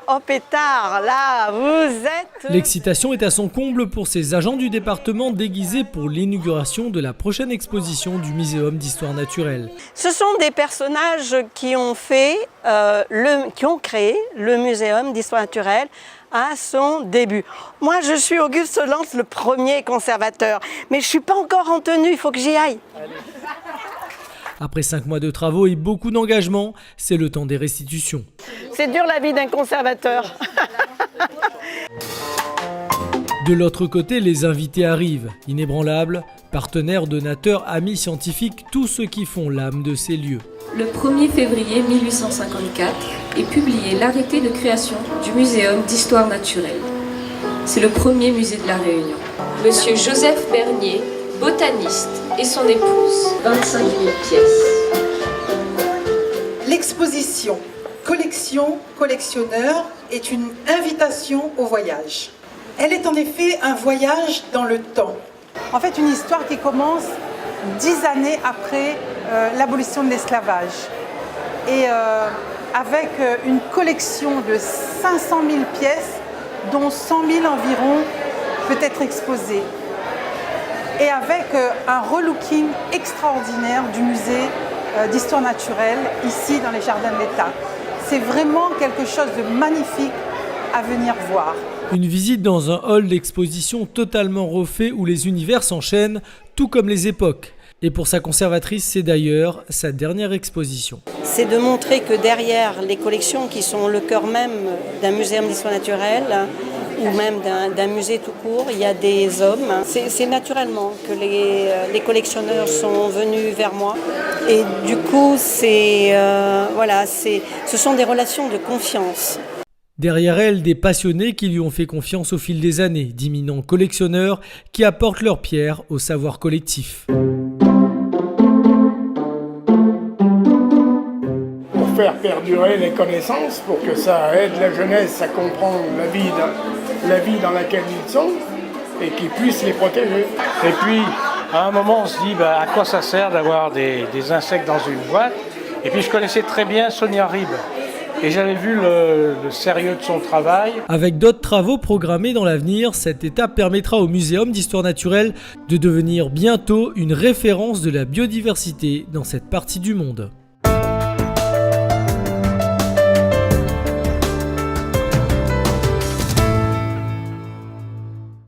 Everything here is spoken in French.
oh pétard, là, vous êtes... L'excitation est à son comble pour ces agents du département déguisés pour l'inauguration de la prochaine exposition du Muséum d'Histoire Naturelle. Ce sont des personnages qui ont créé le Muséum d'Histoire Naturelle à son début. Moi, je suis Auguste Lens, le premier conservateur, mais je ne suis pas encore en tenue, il faut que j'y aille. Après 5 mois de travaux et beaucoup d'engagement, c'est le temps des restitutions. C'est dur la vie d'un conservateur. De l'autre côté, les invités arrivent, inébranlables, partenaires, donateurs, amis scientifiques, tous ceux qui font l'âme de ces lieux. Le 1er février 1854 est publié l'arrêté de création du Muséum d'Histoire Naturelle. C'est le premier musée de la Réunion. Monsieur Joseph Bernier, botaniste, et son épouse, 25 000 pièces. L'exposition Collection, collectionneur est une invitation au voyage. Elle est en effet un voyage dans le temps. En fait, une histoire qui commence 10 années après l'abolition de l'esclavage. Et avec une collection de 500 000 pièces, dont 100 000 environ peut être exposée. Et avec un relooking extraordinaire du musée d'histoire naturelle, ici dans les jardins de l'État. C'est vraiment quelque chose de magnifique à venir voir. Une visite dans un hall d'exposition totalement refait où les univers s'enchaînent, tout comme les époques. Et pour sa conservatrice, c'est d'ailleurs sa dernière exposition. C'est de montrer que derrière les collections qui sont le cœur même d'un muséum d'histoire naturelle, ou même d'un musée tout court, il y a des hommes. C'est naturellement que les collectionneurs sont venus vers moi. Et du coup, ce sont des relations de confiance. Derrière elle, des passionnés qui lui ont fait confiance au fil des années, d'imminents collectionneurs qui apportent leur pierre au savoir collectif. Pour faire perdurer les connaissances, pour que ça aide la jeunesse à comprendre la vie dans laquelle ils sont et qu'ils puissent les protéger. Et puis, à un moment, on se dit à quoi ça sert d'avoir des insectes dans une boîte. Et puis, je connaissais très bien Sonia Ribes. Et j'avais vu le sérieux de son travail. Avec d'autres travaux programmés dans l'avenir, cette étape permettra au Muséum d'Histoire Naturelle de devenir bientôt une référence de la biodiversité dans cette partie du monde.